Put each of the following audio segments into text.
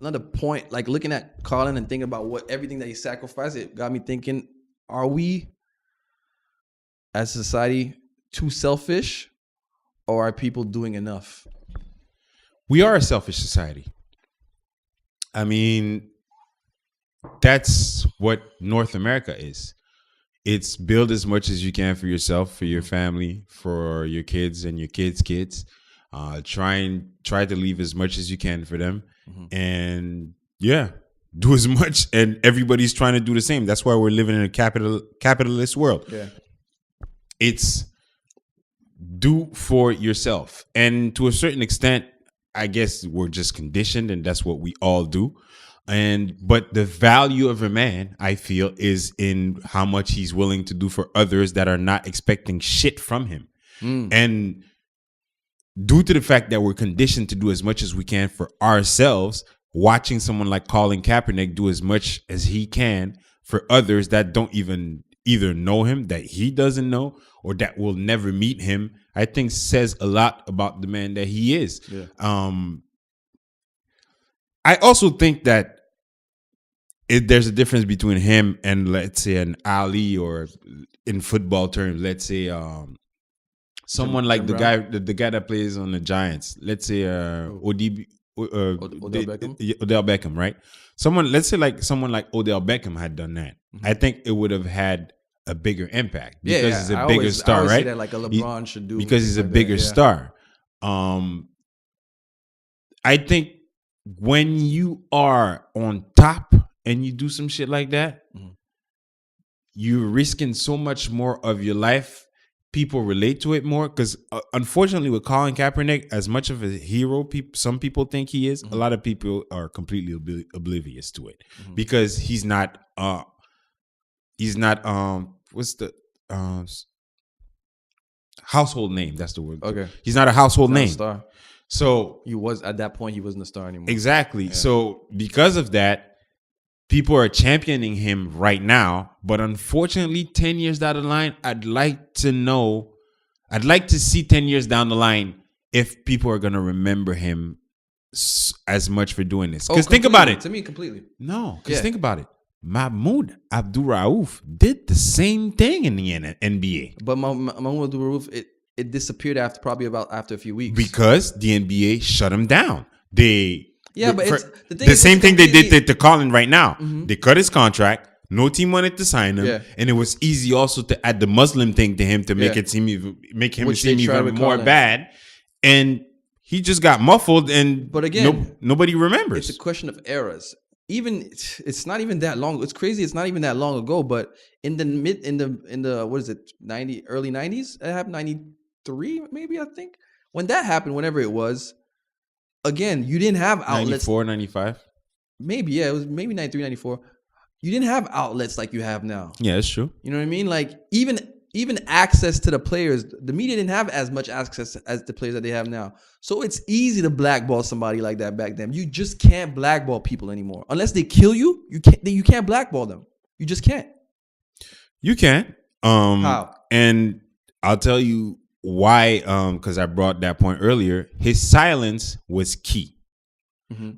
another point, like looking at Colin and thinking about everything that he sacrificed, it got me thinking, are we as a society too selfish, or are people doing enough? We are a selfish society. I mean, that's what North America is. It's build as much as you can for yourself, for your family, for your kids and your kids' kids. Try to leave as much as you can for them, and do as much. And everybody's trying to do the same. That's why we're living in a capitalist world. Yeah, it's do for yourself, and to a certain extent, I guess we're just conditioned, and that's what we all do. But the value of a man, I feel, is in how much he's willing to do for others that are not expecting shit from him. And due to the fact that we're conditioned to do as much as we can for ourselves, watching someone like Colin Kaepernick do as much as he can for others that don't even either know him, that he doesn't know, or that will never meet him, I think says a lot about the man that he is. Yeah. I also think that there's a difference between him and, let's say, an Ali, or in football terms, let's say someone like the guy that plays on the Giants. Let's say Odell Beckham, right? Let's say someone like Odell Beckham had done that. I think it would have had a bigger impact because he's a bigger star, I always right? say that like a LeBron should do, because he's a bigger star. I think when you are on top and you do some shit like that, you're risking so much more of your life. People relate to it more because, unfortunately, with Colin Kaepernick, as much of a hero some people think he is, a lot of people are completely oblivious to it because he's not. What's the household name? That's the word. Okay, he's not a household name. Star. So he was at that point. He wasn't a star anymore. Exactly. Yeah. So because of that, people are championing him right now, but unfortunately, 10 years down the line, I'd like to see 10 years down the line if people are going to remember him as much for doing this. Because think about it. To me, completely. No, because think about it. Mahmoud Abdul-Rauf did the same thing in the NBA. But Mahmoud Abdul-Rauf, it disappeared after a few weeks. Because the NBA shut him down. The same thing they did to Colin right now. They cut his contract. No team wanted to sign him, and it was easy also to add the Muslim thing to him to make him seem even more bad. And he just got muffled. But again, nobody remembers. It's a question of eras. It's not even that long. It's crazy. It's not even that long ago. But in the what is it, early 90s? It happened 93 maybe, I think. When that happened, whenever it was. Again, you didn't have outlets. 94, 95? Maybe, yeah. It was maybe 93, 94. You didn't have outlets like you have now. Yeah, that's true. You know what I mean? Like, even access to the players, the media didn't have as much access as the players that they have now. So it's easy to blackball somebody like that back then. You just can't blackball people anymore. Unless they kill you, you can't blackball them. You just can't. You can't. How? And I'll tell you why, because I brought that point earlier. His silence was key.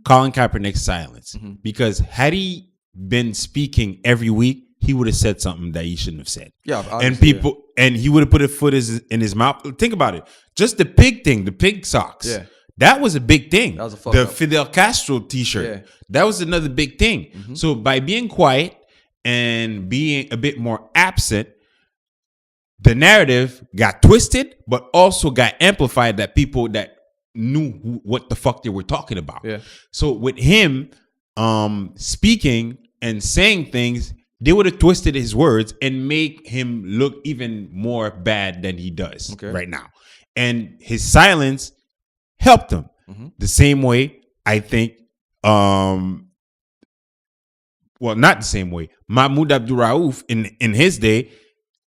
Colin Kaepernick's silence. Because had he been speaking every week, he would have said something that he shouldn't have said. Yeah, and he would have put a foot in his mouth. Think about it. Just the pig thing, the pig socks. Yeah. That was a big thing. That was the Fidel Castro t-shirt. Yeah. That was another big thing. So by being quiet and being a bit more absent, the narrative got twisted, but also got amplified that people that knew what the fuck they were talking about. Yeah. So with him speaking and saying things, they would have twisted his words and make him look even more bad than he does right now. And his silence helped him. The same way, I think, well, not the same way. Mahmoud Abdul-Rauf in his day,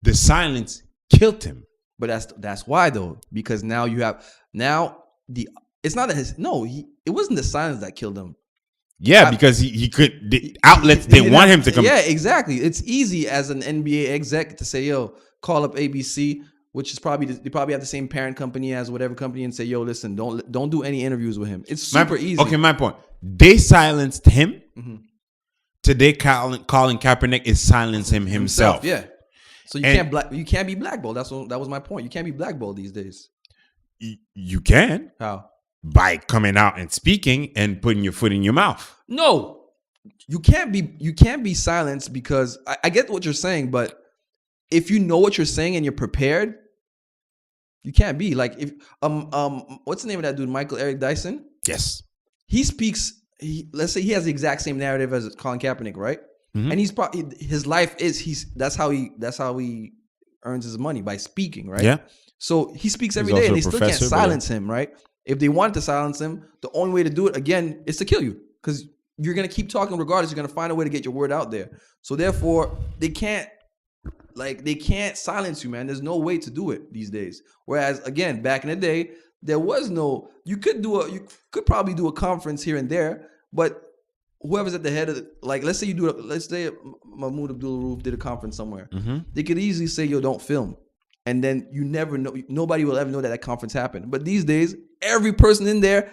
the silence killed him. But that's why though, because now you have it's not that it wasn't the silence that killed him. Yeah, because he could, the outlets didn't want him to come. Yeah, exactly. It's easy as an NBA exec to say, yo, call up ABC, which is they probably have the same parent company as whatever company, and say, yo, listen, don't do any interviews with him. It's super easy. Okay, my point. they silenced him. Mhm. Today, Colin Kaepernick is silencing him himself. Yeah. So you can't be blackballed. That was my point. You can't be blackballed these days. You can How? by coming out and speaking and putting your foot in your mouth. No, you can't be silenced because I get what you're saying, but if you know what you're saying and you're prepared, you can't be like if what's the name of that dude? Michael Eric Dyson. Yes. He speaks. Let's say he has the exact same narrative as Colin Kaepernick, right? Mhm. And he's probably his life is that's how he earns his money by speaking, right? Yeah. So he speaks every He's day, also and a they still can't professor, but silence him, right? If they wanted to silence him, the only way to do it again is to kill you, because you're gonna keep talking regardless. You're gonna find a way to get your word out there. So therefore, they can't silence you, man. There's no way to do it these days. Whereas again, back in the day, there was no. You could probably do a conference here and there, but whoever's at the head of the, like, let's say Mahmoud Abdul-Rauf did a conference somewhere. Mm-hmm. They could easily say, "Yo, don't film," and then you never know. Nobody will ever know that conference happened. But these days, every person in there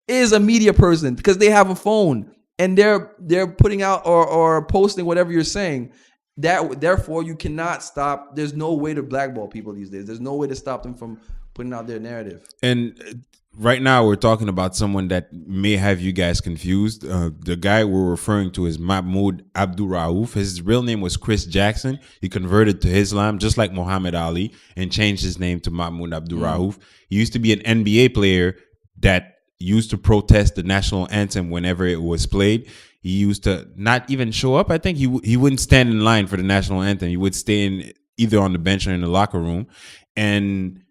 is a media person because they have a phone and they're putting out or posting whatever you're saying. Therefore, you cannot stop. There's no way to blackball people these days. There's no way to stop them from putting out their narrative. And right now, we're talking about someone that may have you guys confused. The guy we're referring to is Mahmoud Abdul-Rauf. His real name was Chris Jackson. He converted to Islam just like Muhammad Ali and changed his name to Mahmoud Abdul-Rauf. He used to be an NBA player that used to protest the national anthem whenever it was played. He used to not even show up. I think he wouldn't stand in line for the national anthem. He would stay in either on the bench or in the locker room. And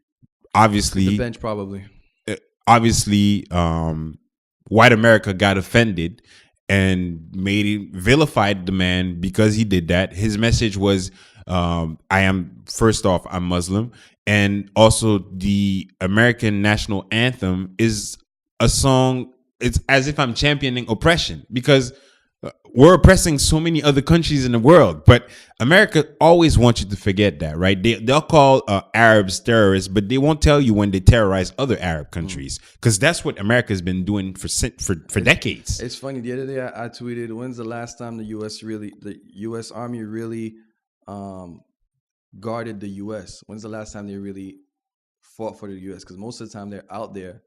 obviously, The bench probably. White America got offended and vilified the man because he did that. His message was, I'm Muslim. And also the American national anthem is a song. It's as if I'm championing oppression because we're oppressing so many other countries in the world, but America always wants you to forget that, right? They'll call Arabs terrorists, but they won't tell you when they terrorize other Arab countries because that's what America's been doing for decades. It's funny. The other day I tweeted, "When's the last time the U.S. Army really guarded the U.S.? When's the last time they really fought for the U.S.? Because most of the time they're out there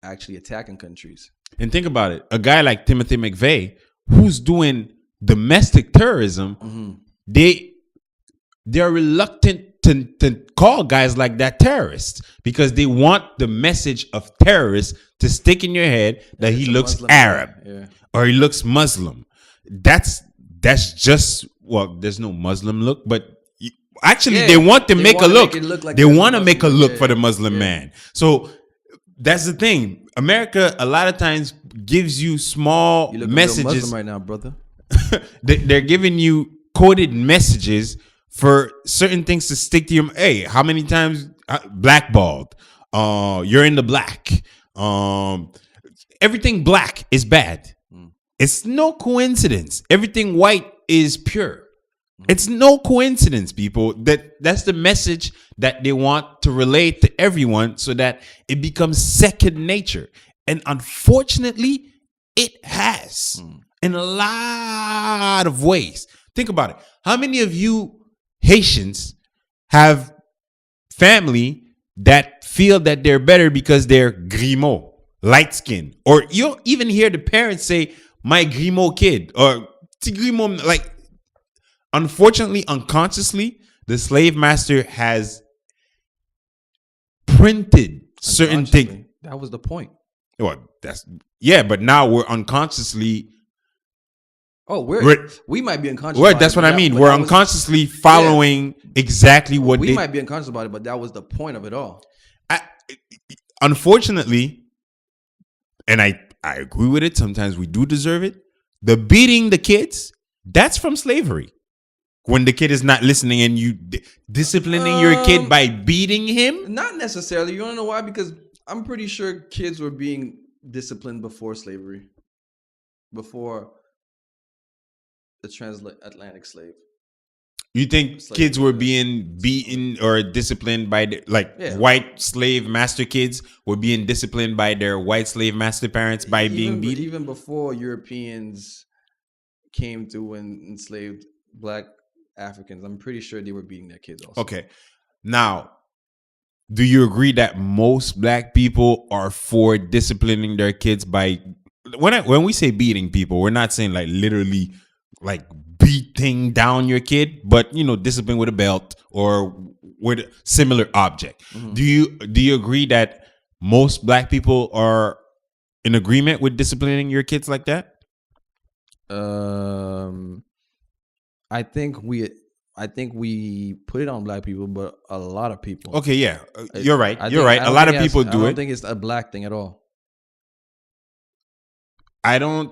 actually attacking countries." And think about it. A guy like Timothy McVeigh, who's doing domestic terrorism, they're reluctant to call guys like that terrorists because they want the message of terrorists to stick in your head that he looks Muslim Arab guy. or he looks Muslim. That's just, well, there's no Muslim look, but they want to make a look. They want to make a look for the Muslim man. So that's the thing. America a lot of times gives you small messages. Muslim right now, brother. They're giving you coded messages for certain things to stick to your. Hey, how many times blackballed? You're in the black. Everything black is bad. It's no coincidence. Everything white is pure. It's no coincidence, people. That's the message that they want to relate to everyone so that it becomes second nature. And unfortunately, it has in a lot of ways. Think about it. How many of you Haitians have family that feel that they're better because they're Grimaud, light skin? Or you'll even hear the parents say, "My Grimaud kid," or Grimaud, like. Unfortunately, unconsciously, the slave master has printed certain things. That was the point. Well, but now we're unconsciously. Oh, we might be unconscious. That's what I mean. We're unconsciously following exactly what we might be unconscious about it, but that was the point of it all. Unfortunately, and I agree with it. Sometimes we do deserve it. The beating the kids, that's from slavery. When the kid is not listening and you disciplining your kid by beating him? Not necessarily. You want to know why? Because I'm pretty sure kids were being disciplined before slavery. Before the transatlantic slave. You think Slave, kids were yeah. being beaten or disciplined by like Yeah. white slave master kids were being disciplined by their white slave master parents by being beaten? Even before Europeans came through and enslaved black Africans, I'm pretty sure they were beating their kids also. Okay. Now, do you agree that most black people are for disciplining their kids by when we say beating people, we're not saying like literally like beating down your kid, but discipline with a belt or with a similar object. Mhm. Do you agree that most black people are in agreement with disciplining your kids like that? I think we put it on black people, but a lot of people. Okay, yeah, I- you're right. I You're think- right. I A don't lot of think people I do don't it. think it's a black thing at all. I don't.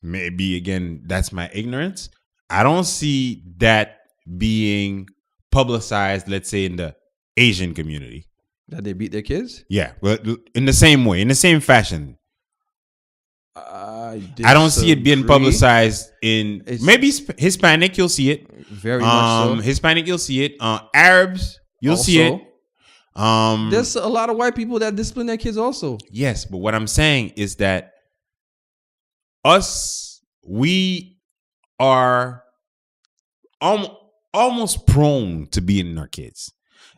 Maybe again, that's my ignorance. I don't see that being publicized. Let's say in the Asian community. That they beat their kids. Yeah, well, in the same way, in the same fashion. I I don't see it being disagree. publicized in It's- maybe Hispanic. You'll see it. Very much so. Hispanic, you'll see it. Arabs, you'll see it. Also, there's a lot of white people that discipline their kids also. Yes, but what I'm saying is that we are almost prone to beating our kids.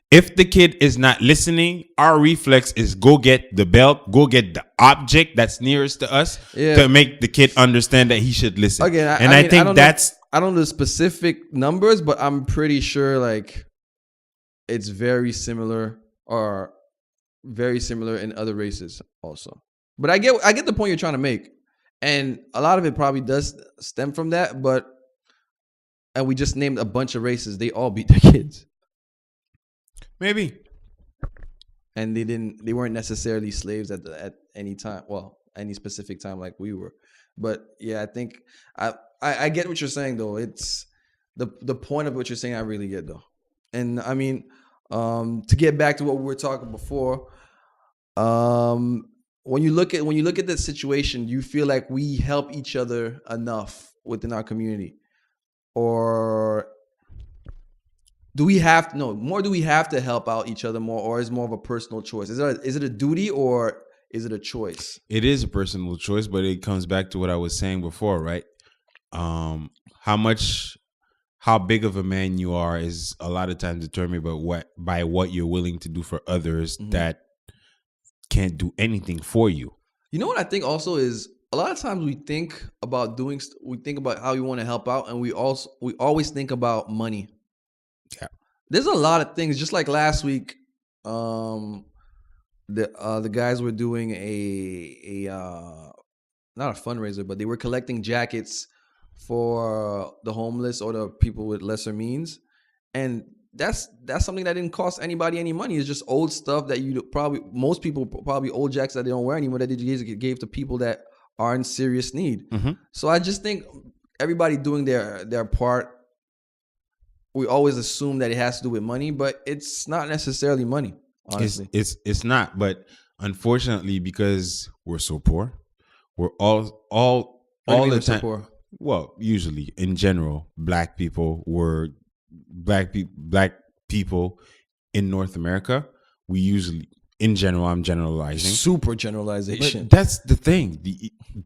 If the kid is not listening, our reflex is go get the belt, go get the object that's nearest to us to make the kid understand that he should listen. Again, I think that's I don't know the specific numbers, but I'm pretty sure like it's very similar or very similar in other races also. But I get the point you're trying to make. And a lot of it probably does stem from that, and we just named a bunch of races. They all beat their kids. maybe. And they weren't necessarily slaves at any time. Well, any specific time like we were. But yeah, I think I get what you're saying though. It's the point of what you're saying I really get though. And I mean, to get back to what we were talking before, when you look at the situation, do you feel like we help each other enough within our community? Or do we have to help out each other more, or is it more of a personal choice? Is it a duty or is it a choice? It is a personal choice, but it comes back to what I was saying before, right? How big of a man you are is a lot of times determined by what you're willing to do for others that can't do anything for you. You know what I think also is a lot of times we think about how we want to help out, and we always think about money. Yeah. There's a lot of things. Just like last week, the guys were doing a not a fundraiser, but they were collecting jackets for the homeless or the people with lesser means, and that's something that didn't cost anybody any money. It's just old stuff that most people probably old jackets that they don't wear anymore that they gave to people that are in serious need. Mm-hmm. So I just think everybody doing their part. We always assume that it has to do with money, but it's not necessarily money. Honestly, it's not. But unfortunately, because we're so poor, we're all the time. Poor? Well, usually in general, black people in North America. We usually, in general, I'm generalizing. Super generalization. But that's the thing.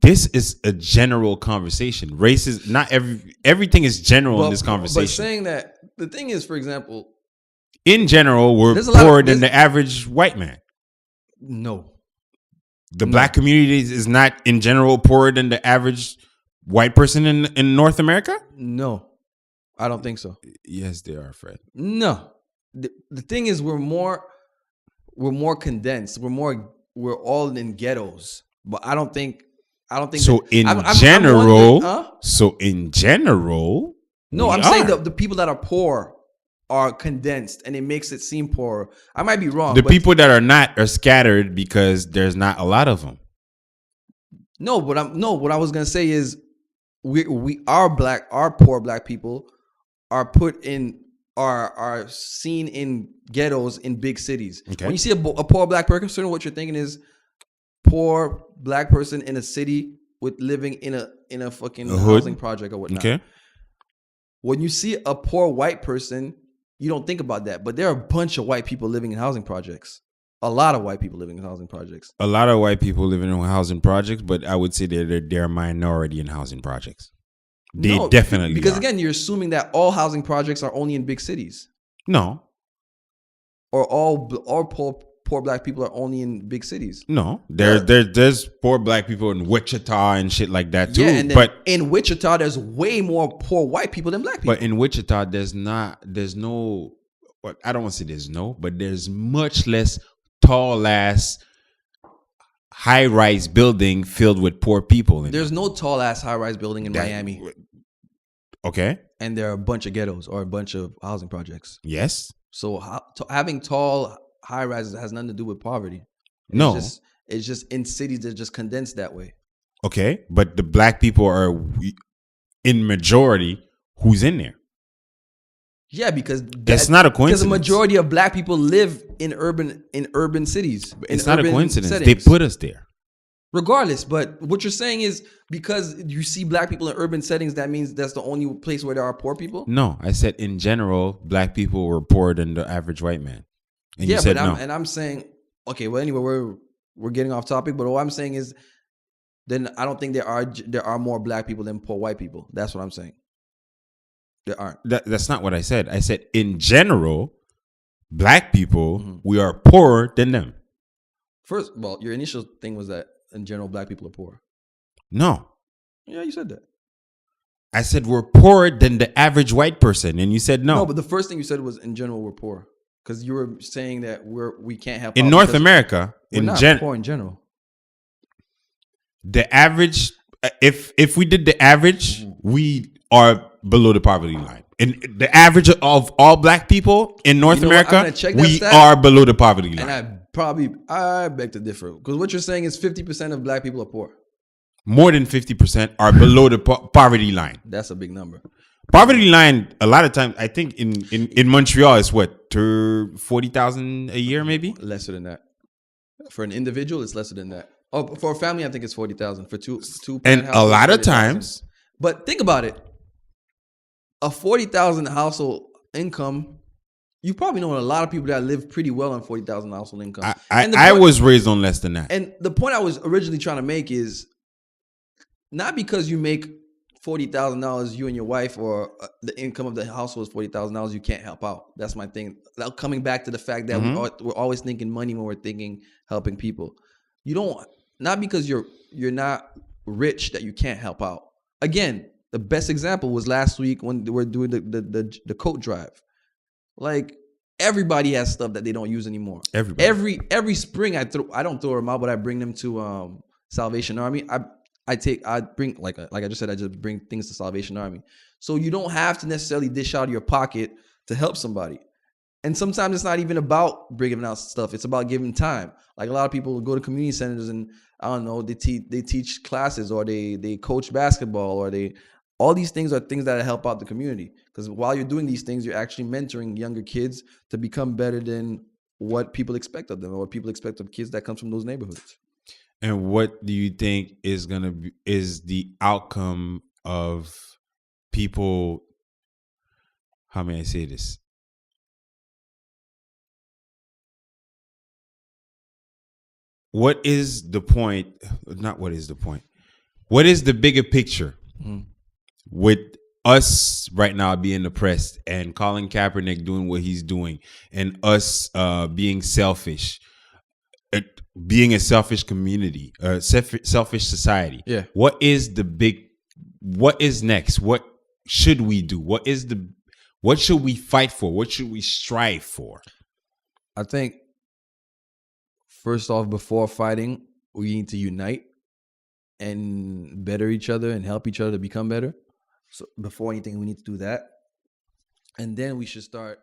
This is a general conversation. Race is not everything is general in this conversation. But saying that, the thing is, for example, in general, we're poorer than the average white man. No. The black community is not in general poorer than the average white person in North America? No. I don't think so. Yes, they are, Fred. No. The thing is we're more condensed. We're all in ghettos. But I don't think so. So in general, no, I'm saying the people that are poor are condensed, and it makes it seem poorer. I might be wrong. The people that are not are scattered because there's not a lot of them. No, what I was gonna say is our poor black people are are seen in ghettos in big cities. Okay. When you see a poor black person, what you're thinking is poor black person in a city with living in a fucking housing project or whatnot. Okay. When you see a poor white person, you don't think about that. But there are a bunch of white people living in housing projects. A lot of white people living in housing projects. A lot of white people living in housing projects, but I would say they're a minority in housing projects. They No, definitely because are. again, you're assuming that all housing projects are only in big cities, No, or all poor black people are only in big cities. no. Yeah. There's poor black people in Wichita and shit like that too. Yeah, and then but in Wichita, there's way more poor white people than black people. But in Wichita, there's no, what I don't want to say there's no, but there's much less tall ass high rise building filled with poor people. There's no tall ass high rise building in Miami, Okay. and there are a bunch of ghettos or a bunch of housing projects. Yes. So having tall high rises has nothing to do with poverty. No. It's just in cities that just condensed that way. Okay. But the black people are in majority who's in there. Yeah, because That's not a Because coincidence. the majority of black people live in urban cities. It's not a urban coincidence. settings. They put us there. Regardless, but what you're saying is because you see black people in urban settings, that means that's the only place where there are poor people? No, I said in general, black people were poorer than the average white man. And Yeah, you said but no. I'm saying, okay, well, anyway, we're getting off topic, but what I'm saying is then I don't think there are more black people than poor white people. That's what I'm saying. There aren't. That's not what I said. I said in general, black people, Mhm. we are poorer than them. First, well, your initial thing was that in general, black people are poor. No. Yeah, you said that. I said we're poorer than the average white person, and you said no. No, but the first thing you said was in general we're poor because you were saying that we can't help in out North because America, we're not poor in general. the average, if we did the average, we are below the poverty line. And the average of all black people in North You know what? I'm America, gonna check that we stat. are below the poverty line. And I beg to differ because what you're saying is 50% of black people are poor. More than 50% are below the poverty line. That's a big number. Poverty line, a lot of times, I think in Montreal, is what, 40,000 a year, maybe? Lesser than that. For an individual, it's lesser than that. Oh, for a family, I think it's 40,000. For two And parent a lot households, of 40,000. times, But think about it. A 40,000 household income, you probably know a lot of people that live pretty well on 40,000 household income. And the I point- was raised on less than that. And the point I was originally trying to make is not because you make $40,000, you and your wife, or the income of the household is $40,000, you can't help out. That's my thing. Now, coming back to the fact that we're always thinking money when we're thinking helping people. You don't, not because you're not rich that you can't help out. Again, the best example was last week when they were doing the coat drive. Like everybody has stuff that they don't use anymore. Everybody. Every spring I don't throw them out, but I bring them to Salvation Army. I bring like I just said, I just bring things to Salvation Army. So you don't have to necessarily dish out of your pocket to help somebody. And sometimes it's not even about bringing out stuff. It's about giving time. Like a lot of people go to community centers and I don't know, they teach classes or they coach basketball or all these things are things that help out the community. Because while you're doing these things, you're actually mentoring younger kids to become better than what people expect of them or what people expect of kids that comes from those neighborhoods. And what do you think is is the outcome of people? How may I say this? What is the point? Not what is the point. What is the bigger picture with us right now being oppressed and Colin Kaepernick doing what he's doing and us being selfish? Being a selfish community, selfish society. Yeah. What is next? What should we do? What should we fight for? What should we strive for? I think first off, before fighting, we need to unite and better each other and help each other to become better. So before anything, we need to do that. And then we should start